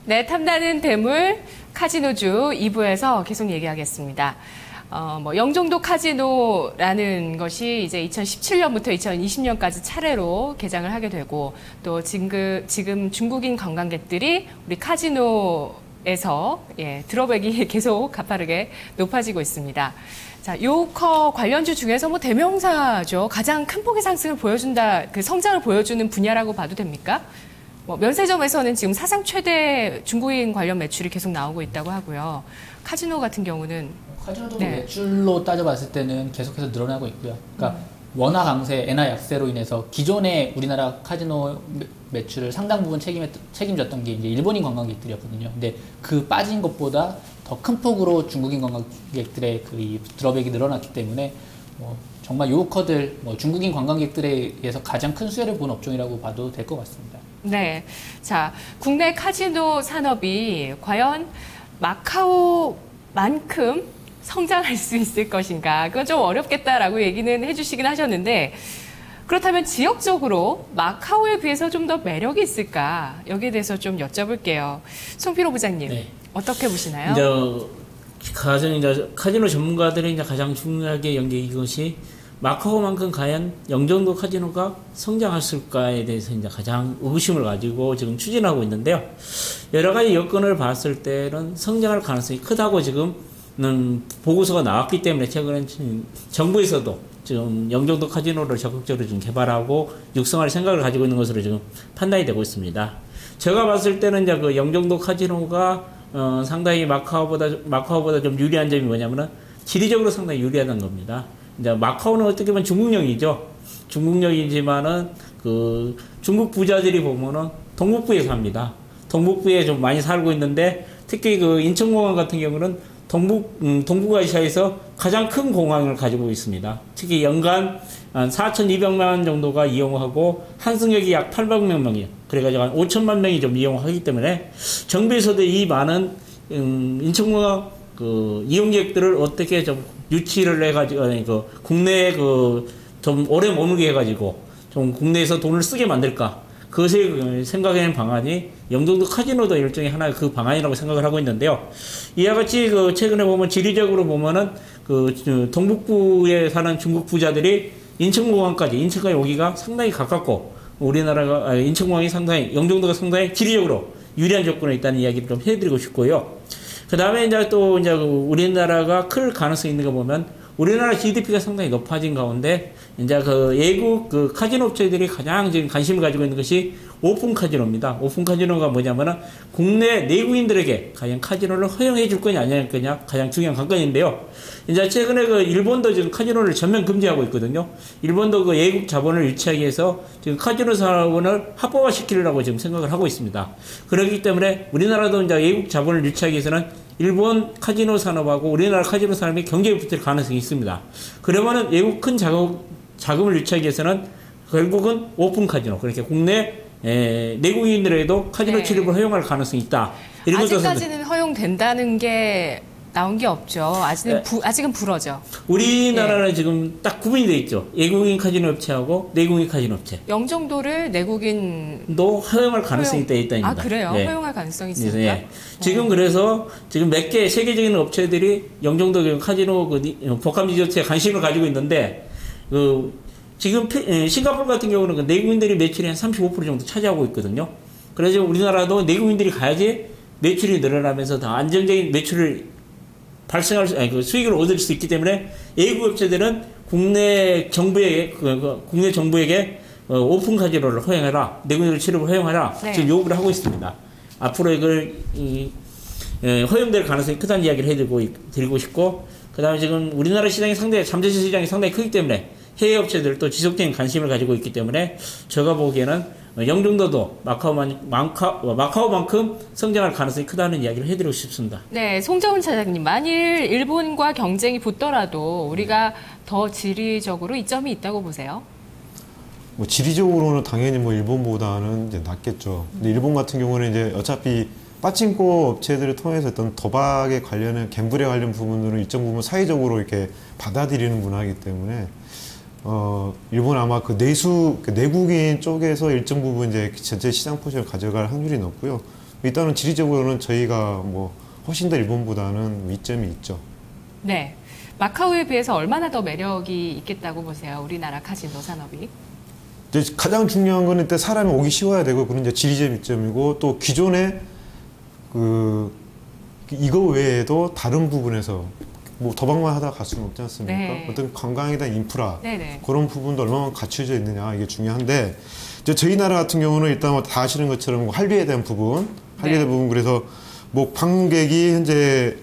네, 탐나는 대물 카지노주 2부에서 계속 얘기하겠습니다. 영종도 카지노라는 것이 이제 2017년부터 2020년까지 차례로 개장을 하게 되고, 또 지금 중국인 관광객들이 우리 카지노에서 드롭액이 계속 가파르게 높아지고 있습니다. 자, 요커 관련주 중에서 뭐 대명사죠. 가장 큰 폭의 상승을 보여준다, 그 성장을 보여주는 분야라고 봐도 됩니까? 면세점에서는 지금 사상 최대 중국인 관련 매출이 계속 나오고 있다고 하고요. 카지노 같은 경우는 카지노도 매출로 따져봤을 때는 계속해서 늘어나고 있고요. 그러니까 원화 강세, 엔화 약세로 인해서 기존의 우리나라 카지노 매출을 상당 부분 책임졌던 게 이제 일본인 관광객들이었거든요. 근데 그 빠진 것보다 더 큰 폭으로 중국인 관광객들의 그 드롭액이 늘어났기 때문에 정말 요커들, 중국인 관광객들에 의해서 가장 큰 수혜를 본 업종이라고 봐도 될 것 같습니다. 네. 자, 국내 카지노 산업이 과연 마카오만큼 성장할 수 있을 것인가? 그건 좀 어렵겠다라고 얘기는 해주시긴 하셨는데, 그렇다면 지역적으로 마카오에 비해서 좀 더 매력이 있을까? 여기에 대해서 좀 여쭤볼게요. 송필호 부장님, 네. 어떻게 보시나요? 이제 카지노 전문가들이 이제 가장 중요하게 연계한 것이 마카오만큼 과연 영종도 카지노가 성장했을까에 대해서 이제 가장 의구심을 가지고 지금 추진하고 있는데요. 여러 가지 여건을 봤을 때는 성장할 가능성이 크다고 지금은 보고서가 나왔기 때문에 최근에 정부에서도 지금 영종도 카지노를 적극적으로 지금 개발하고 육성할 생각을 가지고 있는 것으로 지금 판단이 되고 있습니다. 제가 봤을 때는 이제 그 영종도 카지노가 상당히 마카오보다 좀 유리한 점이 뭐냐면은 지리적으로 상당히 유리하다는 겁니다. 이제 마카오는 어떻게 보면 중국령이죠. 중국령이지만은 그 중국 부자들이 보면은 동북부에 삽니다. 동북부에 좀 많이 살고 있는데 특히 그 인천공항 같은 경우는 동북아시아에서 가장 큰 공항을 가지고 있습니다. 특히 연간 한 4,200만 정도가 이용하고 한승역이 약 800만 명이에요. 그래가지고 한 5천만 명이 좀 이용하기 때문에 정부에서도 이 많은 인천공항 그 이용객들을 어떻게 좀 유치를 해가지고 그 국내에 그 좀 오래 머물게 해가지고 좀 국내에서 돈을 쓰게 만들까, 그것을 생각해낸 방안이 영종도 카지노도 일종의 하나의 그 방안이라고 생각을 하고 있는데요. 이와 같이 그 최근에 보면 지리적으로 보면은 그 동북부에 사는 중국 부자들이 인천까지 오기가 상당히 가깝고, 우리나라가 인천공항이 상당히 영종도가 상당히 지리적으로 유리한 조건에 있다는 이야기를 좀 해드리고 싶고요. 그 다음에 이제 또 이제 우리나라가 클 가능성이 있는 거 보면 우리나라 GDP가 상당히 높아진 가운데 이제 그 외국 그 카지노 업체들이 가장 지금 관심을 가지고 있는 것이 오픈 카지노입니다. 오픈 카지노가 뭐냐면은 국내 내국인들에게 과연 카지노를 허용해 줄 거냐 아닐 거냐 가장 중요한 관건인데요. 이제 최근에 그 일본도 지금 카지노를 전면 금지하고 있거든요. 일본도 그 외국 자본을 유치하기 위해서 지금 카지노 사원을 합법화 시키려고 지금 생각을 하고 있습니다. 그렇기 때문에 우리나라도 이제 외국 자본을 유치하기 위해서는 일본 카지노 산업하고 우리나라 카지노 산업이 경쟁이 붙을 가능성이 있습니다. 그러면은 외국 큰 자금을 유치하기 위해서는 결국은 오픈 카지노, 그렇게 국내 내국인들에도 카지노 출입을 허용할 가능성이 있다. 아직까지는 허용된다는 게 나온 게 없죠. 아직은 불어죠. 우리나라는 지금 딱 구분이 돼 있죠. 외국인 카지노 업체하고 내국인 카지노 업체. 영종도를 내국인도 허용할 가능성이 있다입니다. 아, 그래요? 네. 허용할 가능성이 있습니까? 네. 지금 그래서 지금 몇 개 세계적인 업체들이 영종도 카지노 복합 리조트에 관심을 가지고 있는데, 지금 싱가포르 같은 경우는 그 내국인들이 매출이 한 35% 정도 차지하고 있거든요. 그래서 우리나라도 내국인들이 가야지 매출이 늘어나면서 더 안정적인 매출을 수익을 얻을 수 있기 때문에 외국 업체들은 국내 정부에게 오픈 카지노를 허용해라, 내국인들 출입을 허용하라, 네. 지금 요구를 하고 있습니다. 앞으로 이걸 허용될 가능성이 크다는 이야기를 해드리고 싶고, 그다음에 지금 우리나라 시장이 잠재적 시장이 상당히 크기 때문에 해외 업체들도 지속적인 관심을 가지고 있기 때문에 제가 보기에는 영종도도 마카오만큼 성장할 가능성이 크다는 이야기를 해드리고 싶습니다. 네, 송정훈 차장님, 만일 일본과 경쟁이 붙더라도 우리가 더 지리적으로 이점이 있다고 보세요? 지리적으로는 당연히 일본보다는 이제 낫겠죠. 근데 일본 같은 경우는 이제 어차피 빠칭코 업체들을 통해서 어떤 도박에 관련한 갬블에 관련 부분들은 일정 부분 사회적으로 이렇게 받아들이는 문화이기 때문에 일본 아마 내국인 쪽에서 일정 부분 이제 전체 시장 포션을 가져갈 확률이 높고요. 일단은 지리적으로는 저희가 뭐 훨씬 더 일본보다는 이점이 있죠. 네. 마카오에 비해서 얼마나 더 매력이 있겠다고 보세요? 우리나라 카지노 산업이. 이제 가장 중요한 거는 일단 사람이 오기 쉬워야 되고, 그런 이제 지리적 이점이고, 또 기존에 이거 외에도 다른 부분에서 뭐 도박만 하다가 갈 수는 없지 않습니까? 네. 어떤 관광에 대한 인프라, 네네. 그런 부분도 얼마나 갖춰져 있느냐, 이게 중요한데, 이제 저희 나라 같은 경우는 일단 뭐 다 아시는 것처럼 한류에 대한 부분, 그래서 뭐 방문객이 현재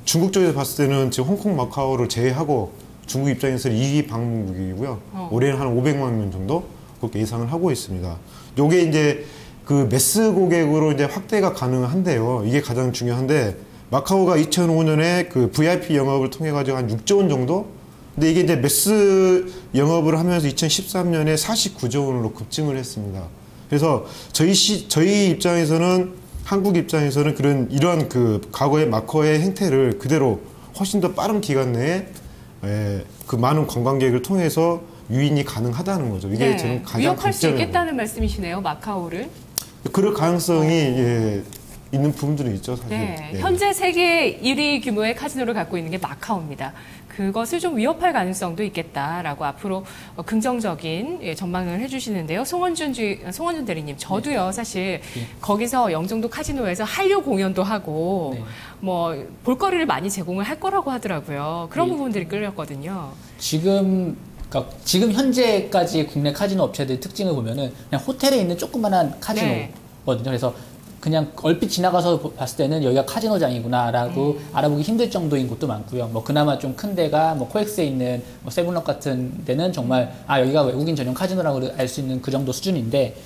중국 쪽에서 봤을 때는 지금 홍콩, 마카오를 제외하고 중국 입장에서는 2위 방문국이고요. 올해는 한 500만 명 정도 그렇게 예상을 하고 있습니다. 요게 이제 그 매스 고객으로 이제 확대가 가능한데요. 이게 가장 중요한데, 마카오가 2005년에 그 VIP 영업을 통해 가지고 한 6조 원 정도? 근데 이게 이제 매스 영업을 하면서 2013년에 49조 원으로 급증을 했습니다. 그래서 저희 입장에서는, 한국 입장에서는 이러한 그 과거의 마카오의 행태를 그대로 훨씬 더 빠른 기간 내에 그 많은 관광객을 통해서 유인이 가능하다는 거죠. 이게 네. 저는 가장 위협할 수 강점이에요. 있겠다는 말씀이시네요, 마카오를. 그럴 가능성이 있는 부분들이 있죠, 사실. 네. 예. 현재 세계 1위 규모의 카지노를 갖고 있는 게 마카오입니다. 그것을 좀 위협할 가능성도 있겠다라고 앞으로 긍정적인 전망을 해주시는데요. 송원준 대리님, 저도요, 사실 거기서 영종도 카지노에서 한류 공연도 하고 뭐 볼거리를 많이 제공을 할 거라고 하더라고요. 그런 부분들이 끌렸거든요. 그러니까 지금 현재까지 국내 카지노 업체들 특징을 보면은 그냥 호텔에 있는 조그만한 카지노거든요. 그래서 그냥 얼핏 지나가서 봤을 때는 여기가 카지노장이구나라고 알아보기 힘들 정도인 곳도 많고요. 뭐 그나마 좀 큰 데가 뭐 코엑스에 있는 뭐 세븐럽 같은 데는 정말 여기가 외국인 전용 카지노라고 알 수 있는 그 정도 수준인데,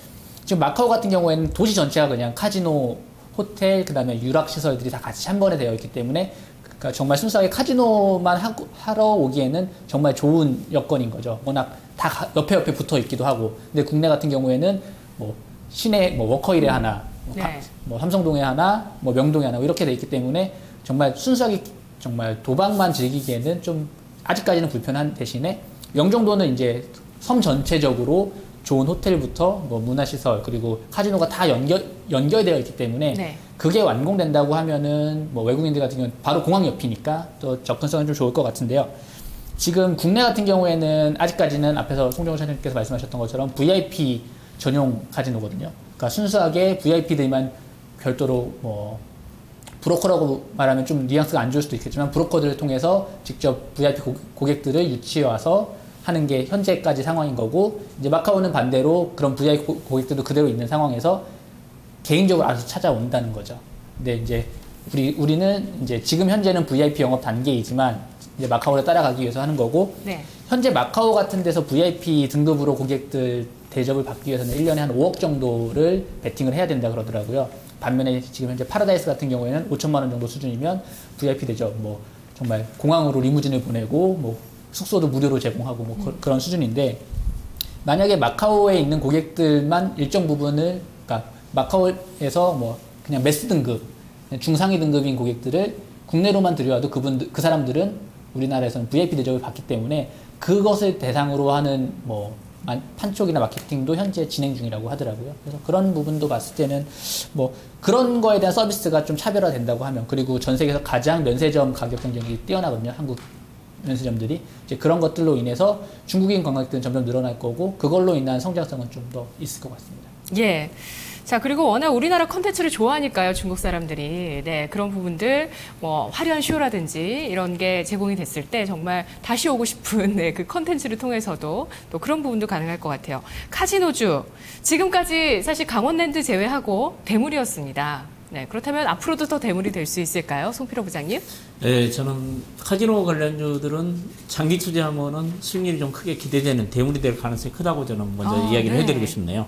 지금 마카오 같은 경우에는 도시 전체가 그냥 카지노, 호텔, 그다음에 유락 시설들이 다 같이 한 번에 되어 있기 때문에, 그러니까 정말 순수하게 카지노만 하러 오기에는 정말 좋은 여건인 거죠. 워낙 다 옆에 붙어 있기도 하고. 근데 국내 같은 경우에는 뭐 시내 뭐 워커힐에 하나, 뭐 삼성동에 하나, 뭐 명동에 하나 이렇게 돼 있기 때문에 정말 순수하게 정말 도박만 즐기기에는 좀 아직까지는 불편한 대신에, 영종도는 이제 섬 전체적으로 좋은 호텔부터 뭐 문화시설 그리고 카지노가 다 연결되어 있기 때문에 그게 완공된다고 하면은 뭐 외국인들 같은 경우는 바로 공항 옆이니까 또 접근성은 좀 좋을 것 같은데요. 지금 국내 같은 경우에는 아직까지는 앞에서 송정호 차장님께서 말씀하셨던 것처럼 VIP 전용 카지노거든요. 그러니까 순수하게 VIP들만 별도로 뭐 브로커라고 말하면 좀 뉘앙스가 안 좋을 수도 있겠지만, 브로커들을 통해서 직접 VIP 고객들을 유치해 와서 하는 게 현재까지 상황인 거고, 이제 마카오는 반대로 그런 VIP 고객들도 그대로 있는 상황에서 개인적으로 알아서 찾아온다는 거죠. 근데 이제 우리는 이제 지금 현재는 VIP 영업 단계이지만 이제 마카오를 따라가기 위해서 하는 거고, 현재 마카오 같은 데서 VIP 등급으로 고객들 대접을 받기 위해서는 1년에 한 5억 정도를 베팅을 해야 된다 그러더라고요. 반면에 지금 현재 파라다이스 같은 경우에는 5천만 원 정도 수준이면 VIP 대접, 뭐 정말 공항으로 리무진을 보내고 뭐 숙소도 무료로 제공하고 뭐 그런 수준인데, 만약에 마카오에 있는 고객들만 일정 부분을, 그러니까 마카오에서 뭐 그냥 매스 등급, 중상위 등급인 고객들을 국내로만 들여와도 그 사람들은 우리나라에서는 VIP 대접을 받기 때문에 그것을 대상으로 하는 뭐 판촉이나 마케팅도 현재 진행 중이라고 하더라고요. 그래서 그런 부분도 봤을 때는 뭐 그런 거에 대한 서비스가 좀 차별화된다고 하면, 그리고 전 세계에서 가장 면세점 가격 경쟁이 뛰어나거든요. 한국 면세점들이. 이제 그런 것들로 인해서 중국인 관광객들은 점점 늘어날 거고, 그걸로 인한 성장성은 좀 더 있을 것 같습니다. 예. 자, 그리고 워낙 우리나라 컨텐츠를 좋아하니까요, 중국 사람들이. 네, 그런 부분들, 뭐, 화려한 쇼라든지 이런 게 제공이 됐을 때 정말 다시 오고 싶은 그 컨텐츠를 통해서도 또 그런 부분도 가능할 것 같아요. 카지노주. 지금까지 사실 강원랜드 제외하고 대물이었습니다. 네, 그렇다면 앞으로도 더 대물이 될 수 있을까요? 송필호 부장님? 네, 저는 카지노 관련주들은 장기 투자하면은 수익률이 좀 크게 기대되는 대물이 될 가능성이 크다고 저는 먼저 이야기를 해드리고 싶네요.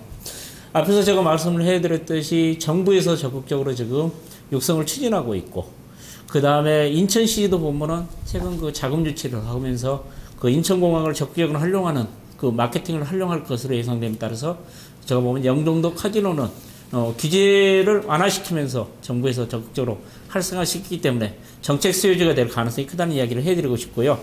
앞에서 제가 말씀을 해드렸듯이 정부에서 적극적으로 지금 육성을 추진하고 있고, 그 다음에 인천시도 보면은 최근 그 자금 유치를 하면서 그 인천공항을 적극적으로 활용하는 그 마케팅을 활용할 것으로 예상됨에 따라서 제가 보면 영종도 카지노는 규제를 완화시키면서 정부에서 적극적으로 활성화시키기 때문에 정책 수요지가 될 가능성이 크다는 이야기를 해드리고 싶고요.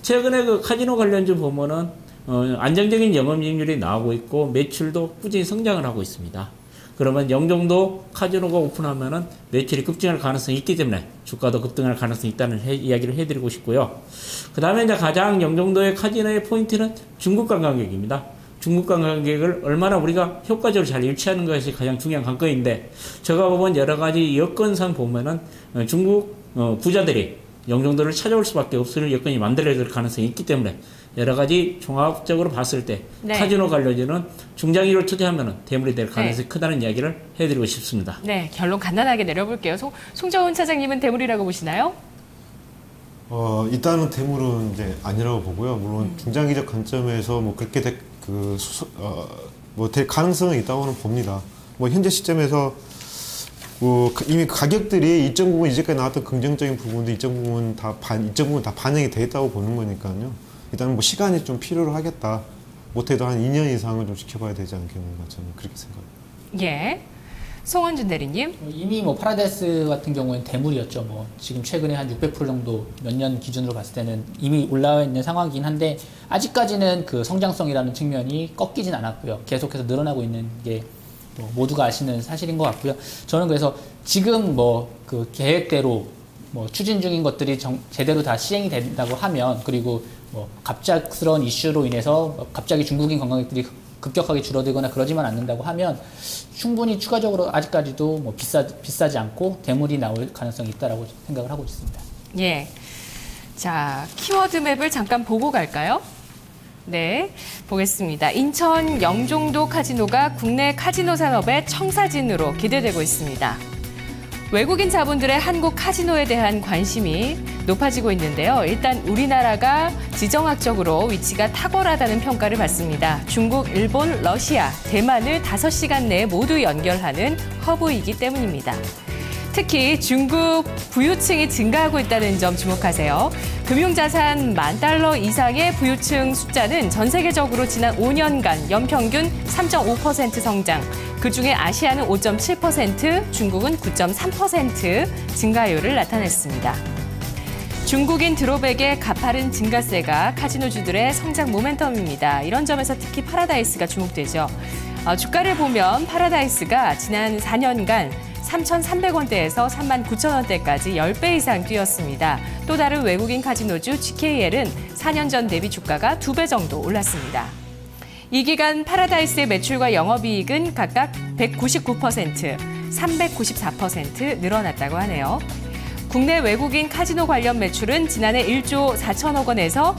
최근에 그 카지노 관련주 보면은 안정적인 영업이익률이 나오고 있고 매출도 꾸준히 성장을 하고 있습니다. 그러면 영종도 카지노가 오픈하면은 매출이 급증할 가능성이 있기 때문에 주가도 급등할 가능성이 있다는 이야기를 해드리고 싶고요. 그 다음에 이제 가장 영종도의 카지노의 포인트는 중국 관광객입니다. 중국 관광객을 얼마나 우리가 효과적으로 잘 유치하는 것이 가장 중요한 관건인데, 제가 보면 여러 가지 여건상 보면은 중국 부자들이 영종도를 찾아올 수밖에 없을 여건이 만들어질 가능성이 있기 때문에 여러 가지 종합적으로 봤을 때 네. 카지노 관련주는 중장기로 투자하면 대물이 될 가능성이 크다는 이야기를 해드리고 싶습니다. 네, 결론 간단하게 내려볼게요. 송정훈 차장님은 대물이라고 보시나요? 일단은 대물은 이제 아니라고 보고요. 물론 중장기적 관점에서 뭐 그렇게 될 가능성은 있다고는 봅니다. 뭐 현재 시점에서 이미 가격들이 일정 부분 이제까지 나왔던 긍정적인 부분도 일정 부분 다 반영이 돼 있다고 보는 거니까요. 일단 뭐 시간이 좀 필요로 하겠다. 못해도 한 2년 이상은 좀 지켜봐야 되지 않겠는가, 저는 그렇게 생각합니다. 예. 송원준 대리님. 이미 뭐 파라다이스 같은 경우에는 대물이었죠. 뭐 지금 최근에 한 600% 정도 몇 년 기준으로 봤을 때는 이미 올라와 있는 상황이긴 한데, 아직까지는 그 성장성이라는 측면이 꺾이진 않았고요. 계속해서 늘어나고 있는 게 뭐 모두가 아시는 사실인 것 같고요. 저는 그래서 지금 뭐 그 계획대로 뭐 추진 중인 것들이 제대로 다 시행이 된다고 하면, 그리고 뭐 갑작스러운 이슈로 인해서 갑자기 중국인 관광객들이 급격하게 줄어들거나 그러지만 않는다고 하면 충분히 추가적으로 아직까지도 뭐 비싸지 않고 대물이 나올 가능성이 있다라고 생각을 하고 있습니다. 예. 자, 키워드 맵을 잠깐 보고 갈까요? 네, 보겠습니다. 인천 영종도 카지노가 국내 카지노 산업의 청사진으로 기대되고 있습니다. 외국인 자본들의 한국 카지노에 대한 관심이 높아지고 있는데요. 일단 우리나라가 지정학적으로 위치가 탁월하다는 평가를 받습니다. 중국, 일본, 러시아, 대만을 5시간 내에 모두 연결하는 허브이기 때문입니다. 특히 중국 부유층이 증가하고 있다는 점 주목하세요. 금융자산 $10,000 이상의 부유층 숫자는 전 세계적으로 지난 5년간 연평균 3.5% 성장, 그중에 아시아는 5.7%, 중국은 9.3% 증가율을 나타냈습니다. 중국인 드롭백의 가파른 증가세가 카지노주들의 성장 모멘텀입니다. 이런 점에서 특히 파라다이스가 주목되죠. 주가를 보면 파라다이스가 지난 4년간 3,300원대에서 39,000원대까지 10배 이상 뛰었습니다. 또 다른 외국인 카지노주 GKL은 4년 전 대비 주가가 2배 정도 올랐습니다. 이 기간 파라다이스의 매출과 영업이익은 각각 199%, 394% 늘어났다고 하네요. 국내 외국인 카지노 관련 매출은 지난해 1조 4천억 원에서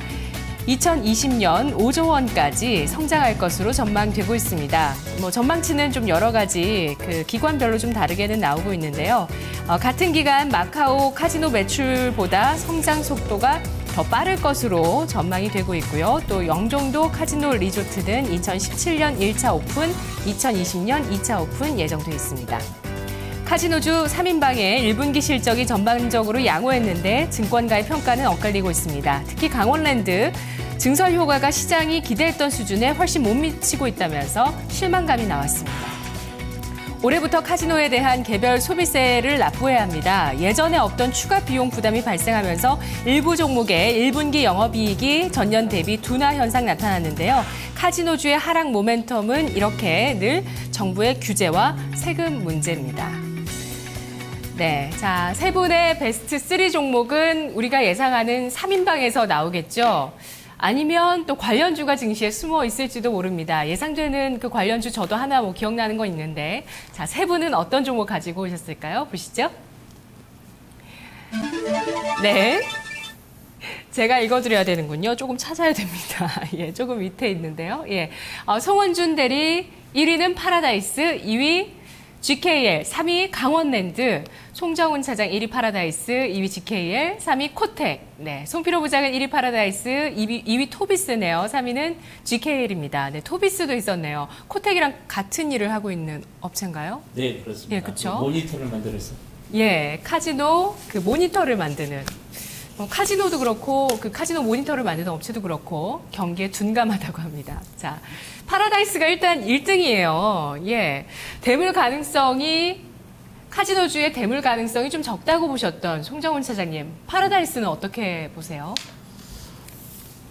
2020년 5조 원까지 성장할 것으로 전망되고 있습니다. 뭐 전망치는 좀 여러 가지 기관별로 좀 다르게는 나오고 있는데요. 같은 기간 마카오 카지노 매출보다 성장 속도가 더 빠를 것으로 전망이 되고 있고요. 또 영종도 카지노 리조트는 2017년 1차 오픈, 2020년 2차 오픈 예정돼 있습니다. 카지노주 3인방의 1분기 실적이 전반적으로 양호했는데 증권가의 평가는 엇갈리고 있습니다. 특히 강원랜드 증설 효과가 시장이 기대했던 수준에 훨씬 못 미치고 있다면서 실망감이 나왔습니다. 올해부터 카지노에 대한 개별 소비세를 납부해야 합니다. 예전에 없던 추가 비용 부담이 발생하면서 일부 종목의 1분기 영업이익이 전년 대비 둔화 현상 나타났는데요. 카지노주의 하락 모멘텀은 이렇게 늘 정부의 규제와 세금 문제입니다. 네, 자, 세 분의 베스트 3 종목은 우리가 예상하는 3인방에서 나오겠죠. 아니면 또 관련주가 증시에 숨어 있을지도 모릅니다. 예상되는 그 관련주 저도 하나 뭐 기억나는 거 있는데, 자, 세 분은 어떤 종목 가지고 오셨을까요? 보시죠. 네. 제가 읽어드려야 되는군요. 조금 찾아야 됩니다. 예, 조금 밑에 있는데요. 예. 송원준 대리 1위는 파라다이스, 2위 GKL, 3위 강원랜드, 송정훈 차장 1위 파라다이스, 2위 GKL, 3위 코텍. 네, 송필호 부장은 1위 파라다이스, 2위 토비스네요. 3위는 GKL입니다. 네, 토비스도 있었네요. 코텍이랑 같은 일을 하고 있는 업체인가요? 네, 그렇습니다. 예, 그렇죠. 모니터를 만들어서. 예, 카지노 모니터를 만드는. 카지노도 그렇고 카지노 모니터를 만드는 업체도 그렇고 경기에 둔감하다고 합니다. 자, 파라다이스가 일단 1등이에요. 예, 대물 가능성이 카지노주의 대물 가능성이 좀 적다고 보셨던 송정훈 차장님, 파라다이스는 어떻게 보세요?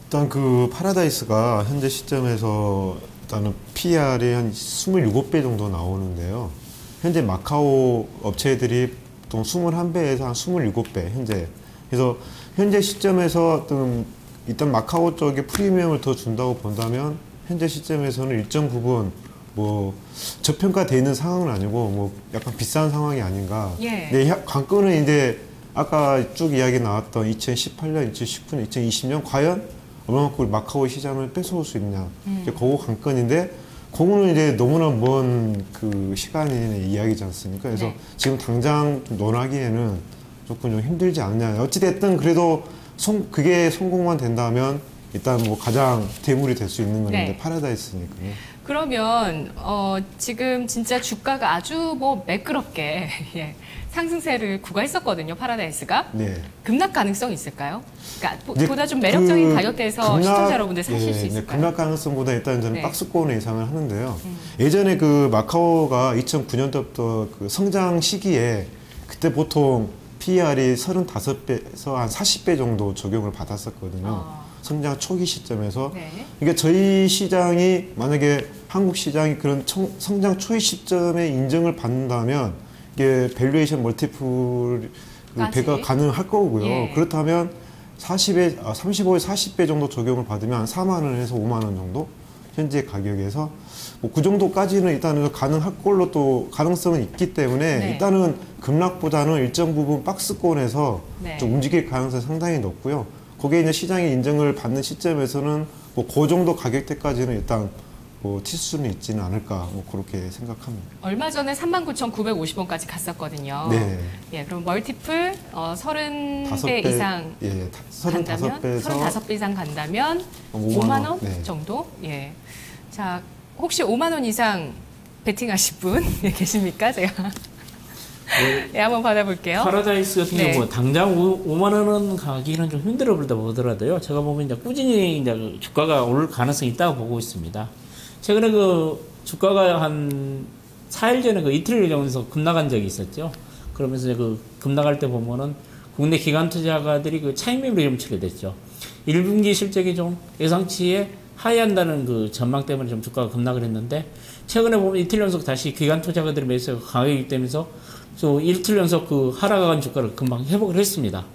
일단 그 파라다이스가 현재 시점에서 일단은 PR이 한 27배 정도 나오는데요. 현재 마카오 업체들이 보통 21배에서 한 27배 현재. 그래서 현재 시점에서 어떤 일단 마카오 쪽에 프리미엄을 더 준다고 본다면 현재 시점에서는 일정 부분 뭐 저평가되어 있는 상황은 아니고 뭐 약간 비싼 상황이 아닌가. 예. 근데 관건은 이제 아까 쭉 이야기 나왔던 2018년, 2019년, 2020년 과연 얼마만큼 마카오 시장을 뺏어올 수 있냐. 이제 그거 관건인데 그거는 이제 너무나 먼 그 시간의 이야기지 않습니까? 그래서 네. 지금 당장 좀 논하기에는 조금 좀 힘들지 않냐. 어찌됐든 그래도 그게 성공만 된다면 일단 뭐 가장 대물이 될 수 있는 건 네. 이제 파라다이스니까요. 그러면 지금 진짜 주가가 아주 뭐 매끄럽게 예, 상승세를 구가했었거든요. 파라다이스가. 네. 급락 가능성이 있을까요? 그러니까 이제 보다 좀 매력적인 그 가격대에서 시청자 여러분들 사실 수 네, 있을까요? 급락 가능성보다 일단 저는 네. 박스권 예상을 하는데요. 예전에 그 마카오가 2009년도부터 그 성장 시기에 그때 보통 PER이 35배에서 한 40배 정도 적용을 받았었거든요. 성장 초기 시점에서. 네. 그러니까 저희 시장이 만약에 한국 시장이 그런 성장 초기 시점에 인정을 받는다면 이게 밸류에이션 멀티플 배가 가능할 거고요. 예. 그렇다면 35에 40배 정도 적용을 받으면 한 4만 원에서 5만 원 정도 현재 가격에서 뭐 그 정도까지는 일단은 가능할 걸로 또 가능성은 있기 때문에 네. 일단은 급락보다는 일정 부분 박스권에서 네. 좀 움직일 가능성이 상당히 높고요. 거기에 이제 시장이 인정을 받는 시점에서는 뭐 그 정도 가격대까지는 일단 뭐 칠수는 있지는 않을까 뭐 그렇게 생각합니다. 얼마 전에 39,950원까지 갔었거든요. 네. 예, 그럼 멀티플 30배 5배 이상 예, 간다면 35배 이상 간다면 5만 원 네. 정도? 예. 자, 혹시 5만 원 이상 베팅하실 분 계십니까? 제가 예, 한번 받아볼게요. 파라다이스 같은 네. 경우 당장 5만 원은 가기는 좀 힘들어 보더라도요. 제가 보면 이제 꾸준히 이제 그 주가가 오를 가능성이 있다고 보고 있습니다. 최근에 그 주가가 한 4일 전에 그 이틀 정도 급락한 적이 있었죠. 그러면서 이제 그 급락할 때 보면은 국내 기관 투자가들이 그 차익 매물이 좀 처리됐죠. 1분기 실적이 좀 예상치에 하회한다는 그 전망 때문에 좀 주가가 급락을 했는데 최근에 보면 이틀 연속 다시 기관 투자가들의 매수가 강하게 되면서 또 이틀 연속 그 하락한 주가를 금방 회복을 했습니다.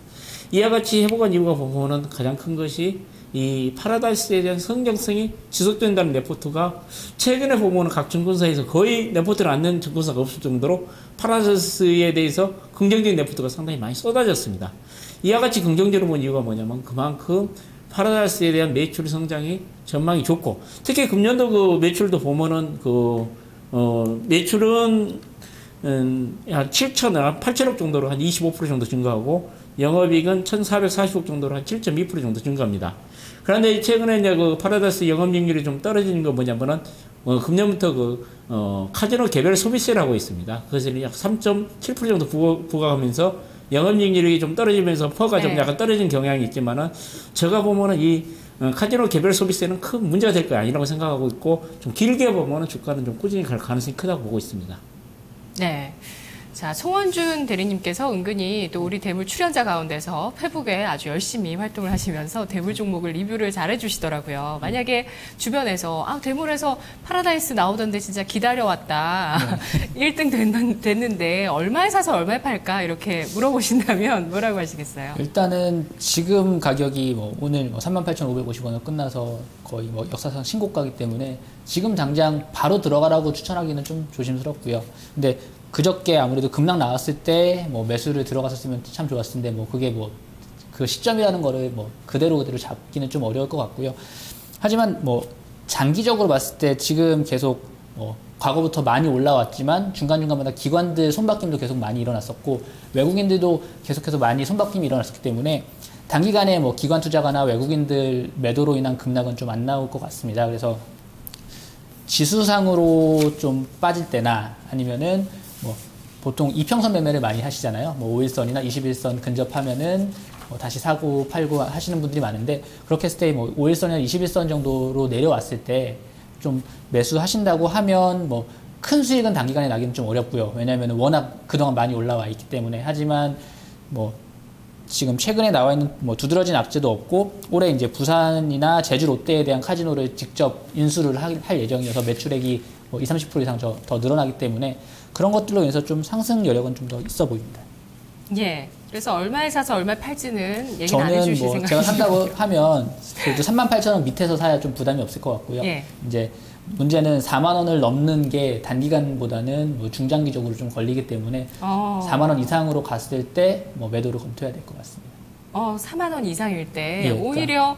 이와 같이 회복한 이유가 보면은 가장 큰 것이 이 파라다이스에 대한 성장성이 지속된다는 레포트가 최근에 보면은 각 증권사에서 거의 레포트를 안 낸 증권사가 없을 정도로 파라다이스에 대해서 긍정적인 레포트가 상당히 많이 쏟아졌습니다. 이와 같이 긍정적으로 본 이유가 뭐냐면 그만큼 파라다이스에 대한 매출 성장이 전망이 좋고 특히 금년도 그 매출도 보면은 매출은 한 7천억, 8천억 정도로 한 25% 정도 증가하고 영업이익은 1,440억 정도로 한 7.2% 정도 증가합니다. 그런데 최근에 이제 그 파라다이스 영업이익률이 좀 떨어지는 건 뭐냐면은 금년부터 카지노 개별 소비세를 하고 있습니다. 그것을 약 3.7% 정도 부과하면서 영업이익률이 좀 떨어지면서 퍼가 좀 네. 약간 떨어진 경향이 있지만은 제가 보면은 이 카지노 개별 소비세는 큰 문제가 될 거 아니라고 생각하고 있고 좀 길게 보면은 주가는 좀 꾸준히 갈 가능성이 크다고 보고 있습니다. 네. 자, 송원준 대리님께서 은근히 또 우리 대물 출연자 가운데서 페북에 아주 열심히 활동을 하시면서 대물 종목을 리뷰를 잘 해주시더라고요. 만약에 주변에서 대물에서 파라다이스 나오던데 진짜 기다려왔다. 1등 됐는데 얼마에 사서 얼마에 팔까? 이렇게 물어보신다면 뭐라고 하시겠어요? 일단은 지금 가격이 뭐 오늘 38,550원으로 끝나서 거의 뭐 역사상 신고가이기 때문에 지금 당장 바로 들어가라고 추천하기는 좀 조심스럽고요. 근데 그저께 아무래도 급락 나왔을 때 뭐 매수를 들어갔었으면 참 좋았을 텐데 뭐 그게 뭐 그 시점이라는 거를 뭐 그대로 잡기는 좀 어려울 것 같고요. 하지만 뭐 장기적으로 봤을 때 지금 계속 과거부터 많이 올라왔지만 중간중간마다 기관들 손바뀜도 계속 많이 일어났었고 외국인들도 계속해서 많이 손바뀜이 일어났었기 때문에 단기간에 뭐 기관 투자가나 외국인들 매도로 인한 급락은 좀 안 나올 것 같습니다. 그래서 지수상으로 좀 빠질 때나 아니면은 뭐 보통 이평선 매매를 많이 하시잖아요. 뭐 5일선이나 21선 근접하면은 뭐 다시 사고 팔고 하시는 분들이 많은데 그렇게 했을 때 뭐 5일선이나 21선 정도로 내려왔을 때 좀 매수하신다고 하면 뭐 큰 수익은 단기간에 나기는 좀 어렵고요. 왜냐하면 워낙 그동안 많이 올라와 있기 때문에. 하지만 뭐 지금 최근에 나와 있는 뭐 두드러진 악재도 없고 올해 이제 부산이나 제주 롯데에 대한 카지노를 직접 인수를 할 예정이어서 매출액이 뭐 20, 30% 이상 더 늘어나기 때문에 그런 것들로 인해서 좀 상승 여력은 좀 더 있어 보입니다. 예. 그래서 얼마에 사서 얼마에 팔지는 얘기는 안 해주실 저는 뭐 생각이시죠? 제가 산다고 하면 그래도 38,000원 밑에서 사야 좀 부담이 없을 것 같고요. 예. 이제 문제는 4만 원을 넘는 게 단기간보다는 뭐 중장기적으로 좀 걸리기 때문에 4만 원 이상으로 갔을 때 뭐 매도를 검토해야 될 것 같습니다. 4만 원 이상일 때 예, 오히려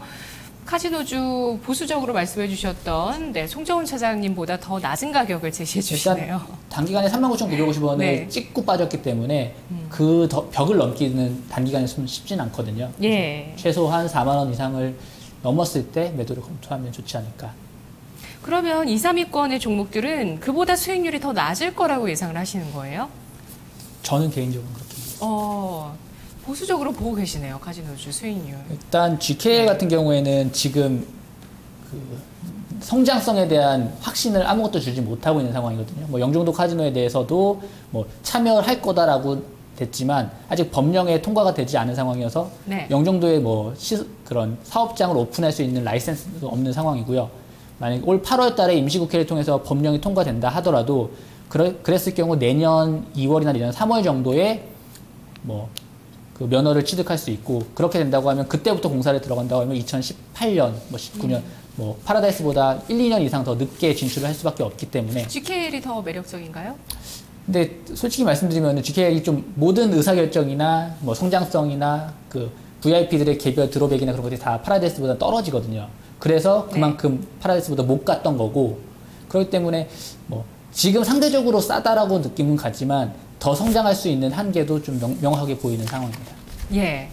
카지노주 보수적으로 말씀해 주셨던 송정훈 차장님보다 더 낮은 가격을 제시해 주시네요. 일단 단기간에 39,950원을 네. 찍고 빠졌기 때문에 그 벽을 넘기는 단기간에 좀 쉽진 않거든요. 예. 최소한 4만 원 이상을 넘었을 때 매도를 검토하면 좋지 않을까. 그러면 2, 3위권의 종목들은 그보다 수익률이 더 낮을 거라고 예상을 하시는 거예요? 저는 개인적으로 그렇게 봅니다. 보수적으로 보고 계시네요. 카지노주 수익률. 일단 GKL 같은 경우에는 지금 그 성장성에 대한 확신을 아무것도 주지 못하고 있는 상황이거든요. 뭐 영종도 카지노에 대해서도 뭐 참여를 할 거다라고 됐지만 아직 법령에 통과가 되지 않은 상황이어서 네. 영종도에 뭐 그런 사업장을 오픈할 수 있는 라이센스도 없는 상황이고요. 만약 올 8월 달에 임시국회를 통해서 법령이 통과된다 하더라도 그랬을 경우 내년 2월이나 내년 3월 정도에 뭐 그 면허를 취득할 수 있고 그렇게 된다고 하면 그때부터 공사를 들어간다고 하면 2018년, 뭐 19년, 뭐 파라다이스보다 1, 2년 이상 더 늦게 진출을 할 수밖에 없기 때문에. GKL이 더 매력적인가요? 근데 솔직히 말씀드리면 GKL이 좀 모든 의사결정이나 뭐 성장성이나 그 VIP들의 개별 드롭백이나 그런 것들이 다 파라다이스보다 떨어지거든요. 그래서 그만큼 파라다이스보다 못 갔던 거고 그렇기 때문에 뭐 지금 상대적으로 싸다라고 느낌은 같지만 더 성장할 수 있는 한계도 좀 명확하게 보이는 상황입니다. 예.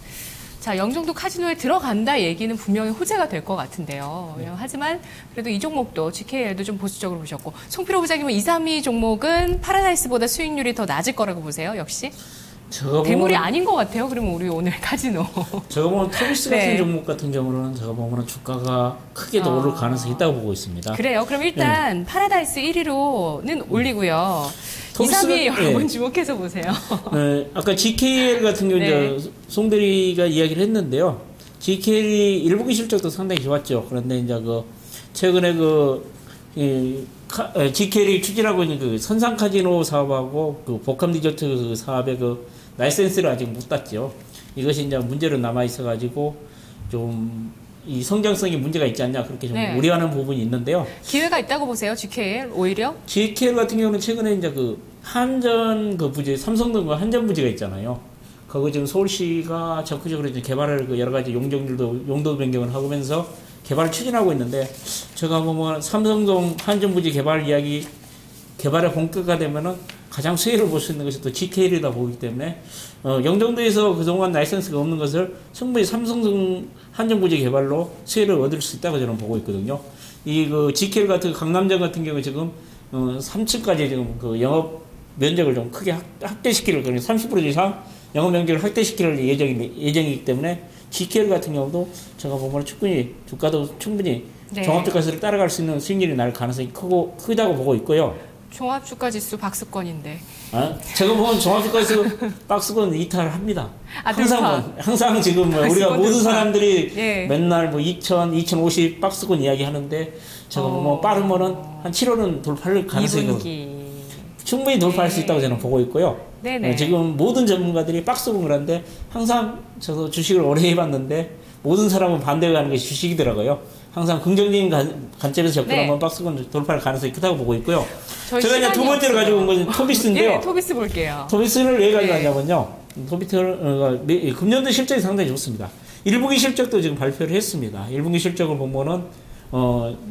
자, 영종도 카지노에 들어간다 얘기는 분명히 호재가 될 것 같은데요. 네. 하지만 그래도 이 종목도 GKL도 좀 보수적으로 보셨고 송필호 부장님은 2, 3위 종목은 파라다이스보다 수익률이 더 낮을 거라고 보세요. 역시 대물이 아닌 것 같아요. 그러면 우리 오늘 카지노. 제가 보면 토비스 같은 네. 종목 같은 경우는 제가 보면 주가가 크게 더 오를 가능성이 있다고 보고 있습니다. 그래요. 그럼 일단 파라다이스 1위로는 올리고요. 2, 3위 여러분 주목해서 보세요. 네, 아까 GKL 같은 경우 네. 이제 송대리가 이야기를 했는데요. GKL이 1분기 실적도 상당히 좋았죠. 그런데 이제 최근에 GKL이 추진하고 있는 그 선상 카지노 사업하고 그 복합 리조트 그 사업의 그 라이센스를 아직 못 땄죠. 이것이 이제 문제로 남아 있어가지고 좀 이 성장성이 문제가 있지 않냐 그렇게 좀 우려하는 부분이 있는데요. 기회가 있다고 보세요, GKL 오히려? GKL 같은 경우는 최근에 이제 그 한전 그 부지, 삼성동과 한전 부지가 있잖아요. 그거 지금 서울시가 적극적으로 이제 개발을 그 여러 가지 용도 변경을 하면서 개발을 추진하고 있는데 제가 보면 삼성동 한전 부지 개발에 본격화되면은 가장 수혜를 볼 수 있는 것이 또 GKL이다 보기 때문에 영종도에서 그동안 라이센스가 없는 것을 충분히 삼성동 한전부지 개발로 수혜를 얻을 수 있다고 저는 보고 있거든요. 그 GKL 같은 강남점 같은 경우 지금 3층까지 지금 그 영업 면적을 좀 크게 확대시키려 그러니 30% 이상 영업 면적을 확대시킬 예정이기 때문에 GKL 같은 경우도 제가 보면 충분히 주가도 충분히 종합주가지수를 따라갈 수 있는 수익률이 날 가능성이 크다고 보고 있고요. 종합주가지수 박스권인데. 제가 보면 종합주가지수 박스권 이탈을 합니다. 항상 지금 우리가 모든 사람들이 맨날 2050 박스권 이야기 하는데 제가 보면 빠르면은 한 7월은 돌파할 가능성이 충분히 돌파할 수 있다고 저는 보고 있고요. 네네. 지금 모든 전문가들이 박스권을 하는데 항상 저도 주식을 오래 해봤는데 모든 사람은 반대가 가는 것이 주식이더라고요. 항상 긍정적인 관점에서 접근하면 박스권 돌파할 가능성이 크다고 보고 있고요. 제가 이제 두 번째로 가지고 온 것은 토비스인데요. 네, 토비스 볼게요. 토비스를 왜 가지고 왔냐면요. 토비스는 금년도 실적이 상당히 좋습니다. 1분기 실적도 지금 발표를 했습니다. 1분기 실적을 보면은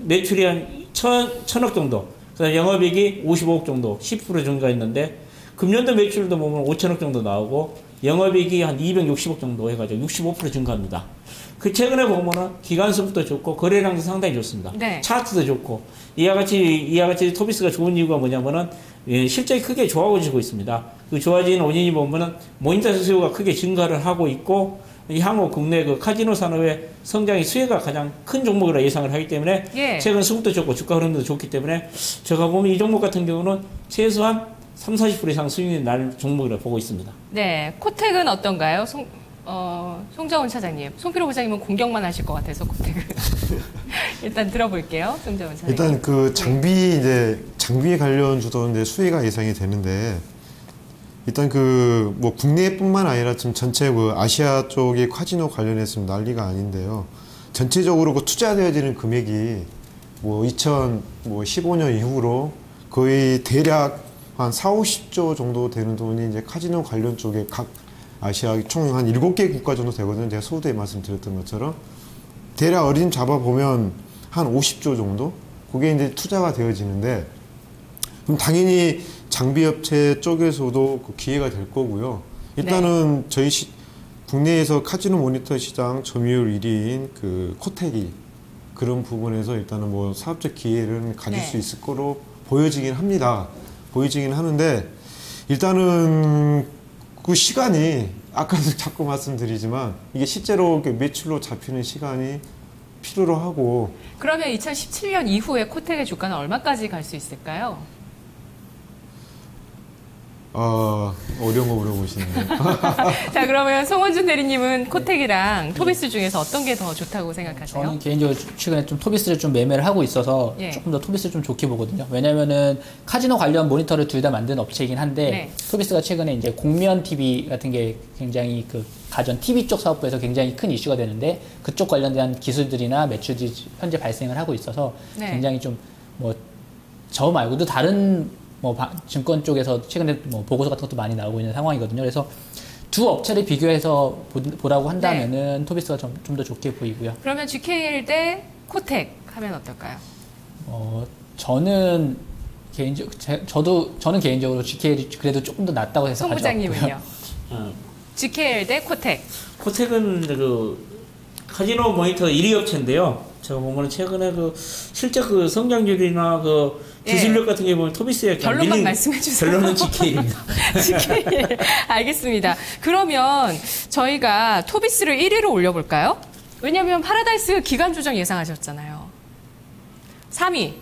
매출이 한 1,000억 정도, 그다음에 영업이익이 55억 정도, 10% 증가했는데 금년도 매출도 보면 5천억 정도 나오고 영업이익이 한 260억 정도 해가지고 65% 증가합니다. 그 최근에 보면은 기간수급도 좋고 거래량도 상당히 좋습니다. 네. 차트도 좋고 이와 같이 토비스가 좋은 이유가 뭐냐면은 실적이 크게 좋아지고 있습니다. 그 좋아지는 원인이 보면은 모니터 수요가 크게 증가를 하고 있고 향후 국내 그 카지노 산업의 성장의 수혜가 가장 큰 종목이라 예상을 하기 때문에 최근 수급도 좋고 주가 흐름도 좋기 때문에 제가 보면 이 종목 같은 경우는 최소한 30, 40% 이상 수익이 날 종목이라 보고 있습니다. 네, 코텍은 어떤가요? 송정훈 차장님, 송필호 부장님은 공격만 하실 것 같아서 코텍을 일단 들어볼게요. 송정훈 차장님. 일단 그 장비 관련주도 이제 수혜가 예상이 되는데 일단 그 뭐 국내뿐만 아니라 지금 전체 그 아시아 쪽의 카지노 관련해서 난리가 아닌데요. 전체적으로 그 투자되어지는 금액이 뭐 2015년 이후로 거의 대략 한 4, 50조 정도 되는 돈이 이제 카지노 관련 쪽에 각 아시아 총 한 7개 국가 정도 되거든요. 제가 서두에 말씀드렸던 것처럼. 대략 어림 잡아보면 한 50조 정도? 그게 이제 투자가 되어지는데, 그럼 당연히 장비업체 쪽에서도 그 기회가 될 거고요. 일단은 저희 국내에서 카지노 모니터 시장 점유율 1위인 그 코텍이 그런 부분에서 일단은 뭐 사업적 기회를 가질 수 있을 거로 보여지긴 합니다. 보여지긴 하는데, 일단은 그 시간이 아까도 자꾸 말씀드리지만 이게 실제로 매출로 잡히는 시간이 필요로 하고. 그러면 2017년 이후에 코텍의 주가는 얼마까지 갈 수 있을까요? 어려운 거 물어보시는데. 자, 그러면 송원준 대리님은 코텍이랑 토비스 중에서 어떤 게 더 좋다고 생각하세요? 저는 개인적으로 최근에 좀 토비스를 좀 매매를 하고 있어서 예. 조금 더 토비스를 좀 좋게 보거든요. 왜냐면은 카지노 관련 모니터를 둘 다 만든 업체이긴 한데 네. 토비스가 최근에 이제 공면 TV 같은 게 굉장히 그 가전 TV 쪽 사업부에서 굉장히 큰 이슈가 되는데 그쪽 관련된 기술들이나 매출들이 현재 발생을 하고 있어서 네. 굉장히 좀 뭐 저 말고도 다른 뭐 증권 쪽에서 최근에 뭐 보고서 같은 것도 많이 나오고 있는 상황이거든요. 그래서 두 업체를 비교해서 보라고 한다면은 토비스가 좀 더 좋게 보이고요. 그러면 GKL 대 코텍 하면 어떨까요? 저는 저는 개인적으로 GKL이 그래도 조금 더 낫다고 해서 송 부장님은요? 어, GKL 대 코텍. 코텍은 그 카지노 모니터 1위 업체인데요. 제가 보면 최근에 그 실제 그 성장률이나 그 기술력 같은 게 보면 토비스에 결론만 말씀해 주세요. 결론은 GKL입니다. GKL. 알겠습니다. 그러면 저희가 토비스를 1위로 올려볼까요? 왜냐하면 파라다이스 기간 조정 예상하셨잖아요. 3위.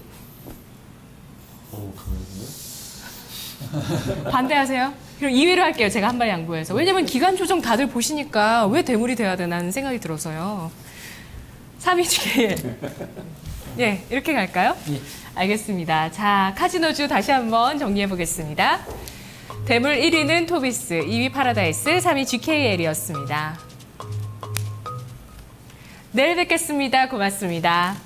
반대하세요? 그럼 2위로 할게요. 제가 한 발 양보해서. 왜냐면 기간 조정 다들 보시니까 왜 대물이 돼야 되나는 생각이 들어서요. 3위 GKL. 예, 이렇게 갈까요? 예. 알겠습니다. 자, 카지노주 다시 한번 정리해 보겠습니다. 대물 1위는 토비스, 2위 파라다이스, 3위 GKL이었습니다. 내일 뵙겠습니다. 고맙습니다.